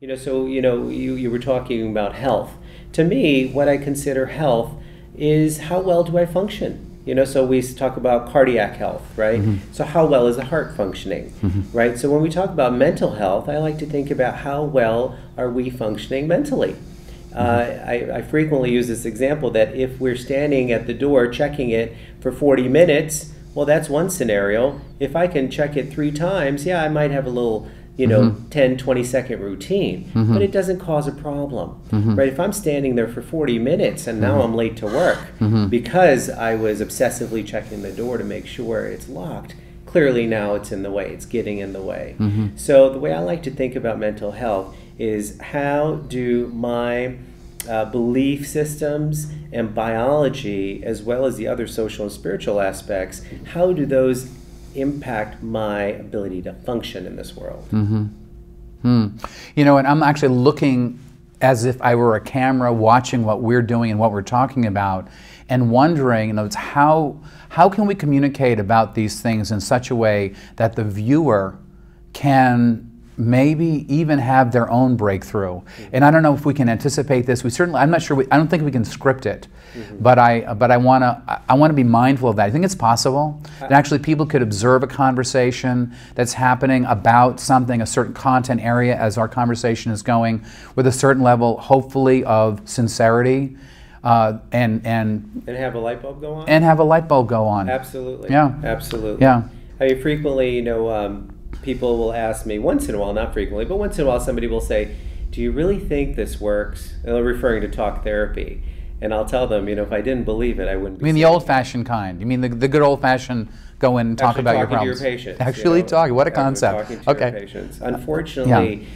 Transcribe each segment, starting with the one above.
You were talking about health. To me, what I consider health is how well do I function? So we talk about cardiac health, right? So how well is the heart functioning, right? So when we talk about mental health, I like to think about how well are we functioning mentally. I frequently use this example that if we're standing at the door checking it for 40 minutes, well, that's one scenario. If I can check it 3 times, yeah, I might have a little 10, 20-second routine, but it doesn't cause a problem, right? If I'm standing there for 40 minutes and now I'm late to work because I was obsessively checking the door to make sure it's locked, clearly now it's in the way, it's getting in the way. So the way I like to think about mental health is how do my belief systems and biology, as well as the other social and spiritual aspects, how do those impact my ability to function in this world? And I'm actually looking as if I were a camera watching what we're doing and what we're talking about, and wondering, how can we communicate about these things in such a way that the viewer can maybe even have their own breakthrough. And I don't know if we can anticipate this. I'm not sure. I don't think we can script it. But I want to be mindful of that. I think it's possible that actually people could observe a conversation that's happening about something, a certain content area, as our conversation is going, with a certain level, hopefully, of sincerity, and have a light bulb go on. And have a light bulb go on. Absolutely. Yeah. Absolutely. Yeah. I mean, frequently, people will ask me, once in a while, not frequently, but once in a while, somebody will say, "Do you really think this works?" And they're referring to talk therapy. And I'll tell them, if I didn't believe it, I wouldn't be. You mean the old-fashioned kind? You mean the good old-fashioned go in and talk about your problems? To your patients. Actually talking. What a concept. Talking to your patients. Unfortunately,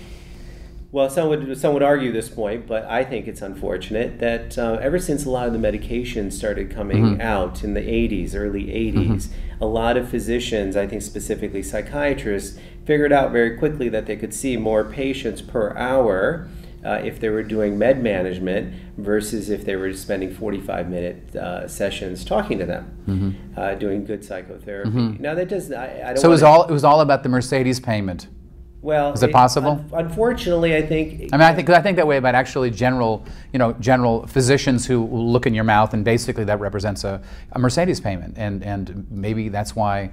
well, some would argue this point, but I think it's unfortunate that ever since a lot of the medications started coming out in the 80s, early 80s, a lot of physicians, I think specifically psychiatrists, figured out very quickly that they could see more patients per hour if they were doing med management versus if they were spending 45-minute sessions talking to them, doing good psychotherapy. Now that does I don't. So it was all about the Mercedes payment. Well, is it possible? Unfortunately, I think. I think that way about actually general physicians who look in your mouth, and basically that represents a Mercedes payment, and maybe that's why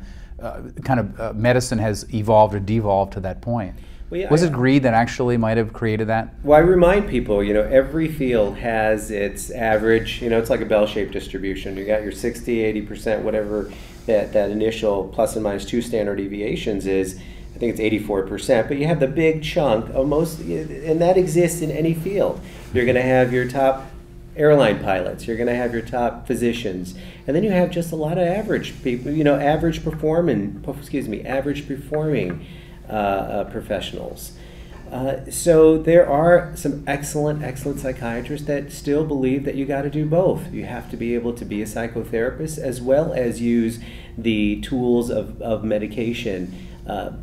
medicine has evolved or devolved to that point. Well, was it greed that actually might have created that? Well, I remind people, every field has its average, it's like a bell-shaped distribution. You got your 60, 80%, whatever that initial plus and minus 2 standard deviations is. I think it's 84%, but you have the big chunk of most, and that exists in any field. You're going to have your top airline pilots, you're going to have your top physicians, and then you have just a lot of average people, average performing professionals. So there are some excellent psychiatrists that still believe that you got to do both. You have to be able to be a psychotherapist as well as use the tools of medication,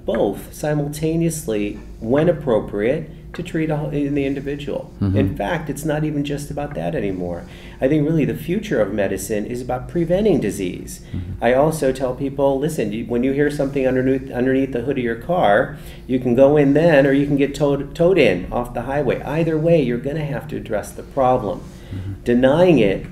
both simultaneously when appropriate, to treat the individual. In fact, it's not even just about that anymore. I think really the future of medicine is about preventing disease. I also tell people, listen, when you hear something underneath the hood of your car, you can go in then, or you can get towed in off the highway. Either way, you're going to have to address the problem. Denying it,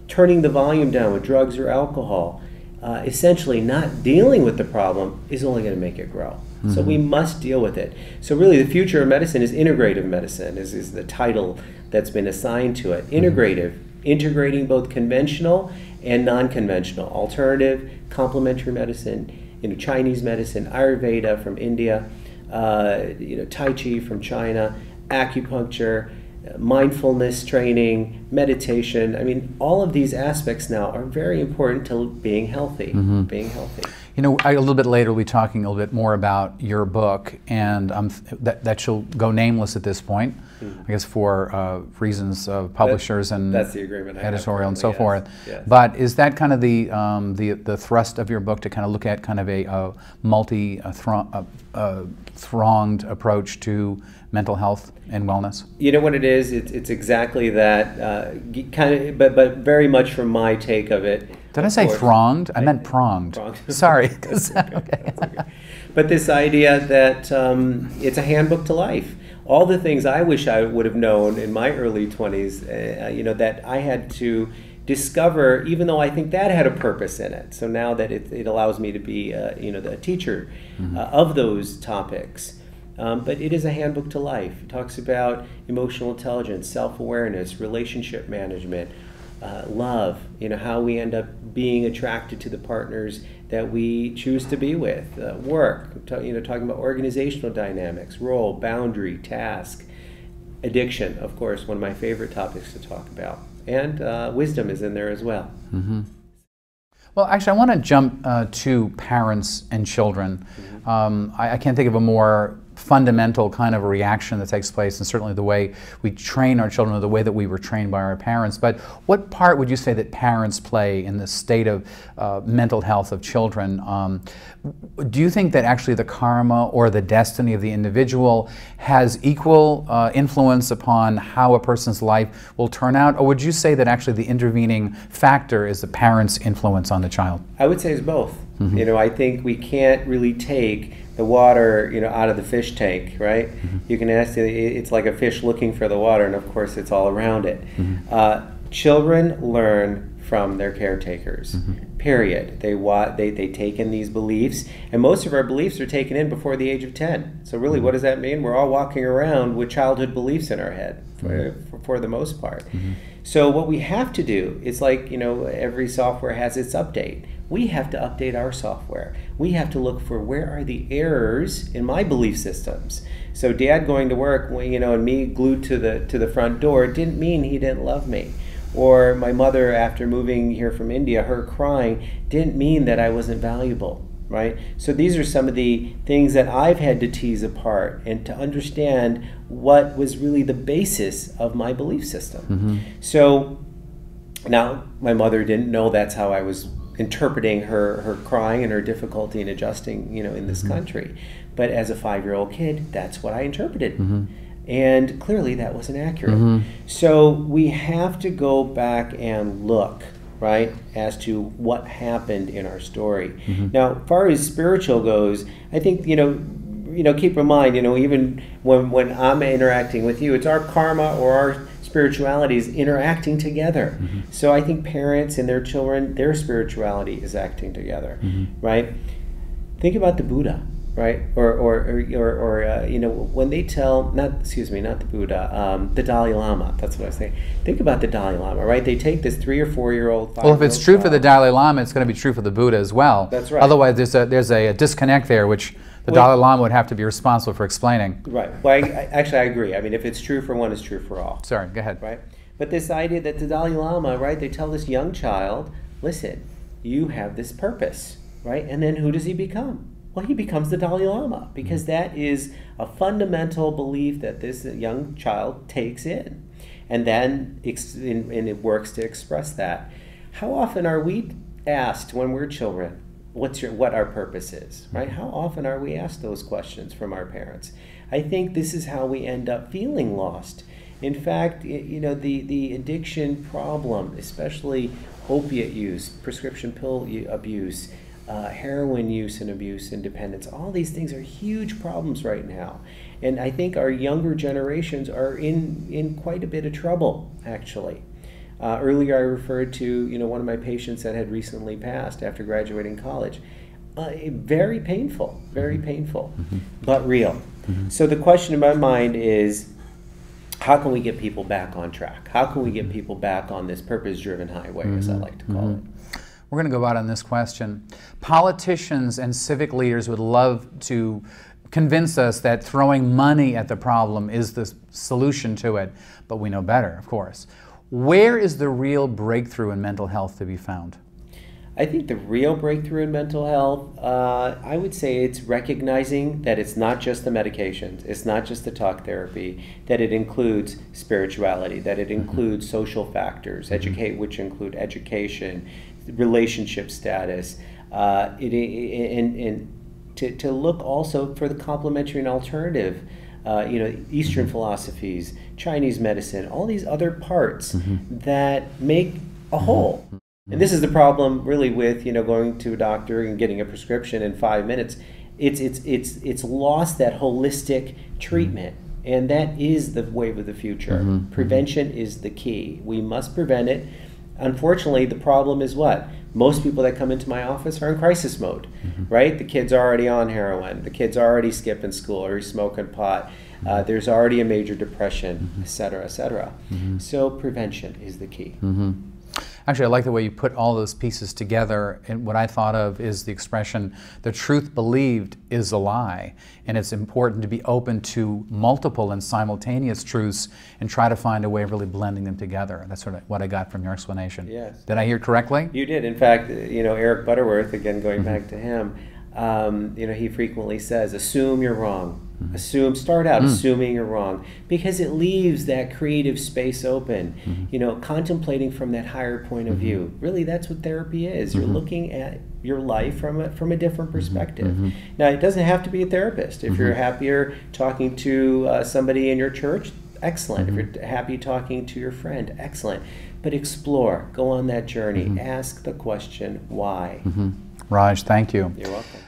turning the volume down with drugs or alcohol, essentially not dealing with the problem is only going to make it grow. So we must deal with it. So really the future of medicine is integrative medicine, is the title that's been assigned to it. Integrative, integrating both conventional and non-conventional, alternative, complementary medicine, Chinese medicine, Ayurveda from India, Tai Chi from China, acupuncture, mindfulness training, meditation. I mean, all of these aspects now are very important to being healthy. Being healthy. A little bit later we'll be talking a little bit more about your book, and that shall go nameless at this point, I guess for reasons of publishers that's the agreement editorial and so forth. Yes. But is that kind of the thrust of your book, to kind of look at kind of a multi-thronged approach to mental health and wellness? You know what it is? It's exactly that, but very much from my take of it. Did I say thronged? I meant pronged. Sorry. Okay. But this idea that it's a handbook to life. all the things I wish I would have known in my early 20s, that I had to discover, even though I think that had a purpose in it. So now that it allows me to be, a teacher of those topics. But it is a handbook to life. It talks about emotional intelligence, self-awareness, relationship management, love, how we end up being attracted to the partners that we choose to be with, work, talking about organizational dynamics, role, boundary, task, addiction, of course, one of my favorite topics to talk about, and wisdom is in there as well. Well, actually, I want to jump to parents and children. I can't think of a more fundamental kind of a reaction that takes place, and certainly the way we train our children, or the way that we were trained by our parents. But what part would you say that parents play in the state of mental health of children? Do you think that actually the karma or the destiny of the individual has equal influence upon how a person's life will turn out, or would you say that actually the intervening factor is the parent's influence on the child? I would say it's both. I think we can't really take the water, out of the fish tank, right? You can ask, it's like a fish looking for the water, and of course it's all around it. Children learn from their caretakers, period. They take in these beliefs, and most of our beliefs are taken in before the age of 10. So really, what does that mean? We're all walking around with childhood beliefs in our head, for the most part. So what we have to do is, like, every software has its update. We have to update our software. We have to look for where are the errors in my belief systems. So Dad going to work, and me glued to the front door didn't mean he didn't love me. Or my mother, after moving here from India, her crying didn't mean that I wasn't valuable, right? So these are some of the things that I've had to tease apart and to understand what was really the basis of my belief system. So now my mother didn't know that's how I was interpreting her crying and her difficulty in adjusting, in this country. But as a 5-year-old kid, that's what I interpreted. And clearly that wasn't accurate. So we have to go back and look, right, as to what happened in our story. Now, as far as spiritual goes, I think, keep in mind, even when I'm interacting with you, it's our karma or our spirituality is interacting together. So I think parents and their children, their spirituality is acting together, right? Think about the Buddha, right? Or when they tell, not the Buddha, the Dalai Lama. That's what I was saying. Think about the Dalai Lama, right? They take this 3 or 4-year-old. Well, if it's true for the Dalai Lama, it's going to be true for the Buddha as well. That's right. Otherwise, there's a disconnect there, which the Dalai Lama would have to be responsible for explaining. Right. Well, actually, I agree. I mean, if it's true for one, it's true for all. Sorry, go ahead. Right. But this idea that the Dalai Lama, right, they tell this young child, listen, you have this purpose, right? And then who does he become? Well, he becomes the Dalai Lama, because that is a fundamental belief that this young child takes in. And then it works to express that. How often are we asked when we're children, what our purpose is, right? How often are we asked those questions from our parents? I think this is how we end up feeling lost. In fact, the addiction problem, especially opiate use, prescription pill abuse, heroin use and abuse and dependence, all these things are huge problems right now. And I think our younger generations are in quite a bit of trouble, actually. Earlier I referred to one of my patients that had recently passed after graduating college. Very painful, but real. So the question in my mind is, how can we get people back on track? How can we get people back on this purpose-driven highway, as I like to call it? We're going to go out on this question. Politicians and civic leaders would love to convince us that throwing money at the problem is the solution to it, but we know better, of course. Where is the real breakthrough in mental health to be found? I think the real breakthrough in mental health, I would say it's recognizing that it's not just the medications, it's not just the talk therapy, that it includes spirituality, that it includes social factors, which include education, relationship status, and to look also for the complementary and alternative, Eastern philosophies, Chinese medicine, all these other parts that make a whole. And this is the problem really with going to a doctor and getting a prescription in 5 minutes. It's lost that holistic treatment, And that is the wave of the future. Prevention is the key. We must prevent it. Unfortunately, the problem is what? Most people that come into my office are in crisis mode, right? The kid's already on heroin. The kid's already skipping school or he's smoking pot. There's already a major depression, et cetera, et cetera. So prevention is the key. Actually, I like the way you put all those pieces together, and what I thought of is the expression, the truth believed is a lie, and it's important to be open to multiple and simultaneous truths and try to find a way of really blending them together. That's sort of what I got from your explanation. Yes. Did I hear correctly? You did. In fact, Eric Butterworth, again going back to him, he frequently says, assume you're wrong. Start out assuming you're wrong, because it leaves that creative space open, contemplating from that higher point of view. Really, that's what therapy is. You're looking at your life from a different perspective. Now, it doesn't have to be a therapist. If you're happier talking to somebody in your church, excellent. If you're happy talking to your friend, excellent. But explore, go on that journey, ask the question, why? Raj, thank you. You're welcome.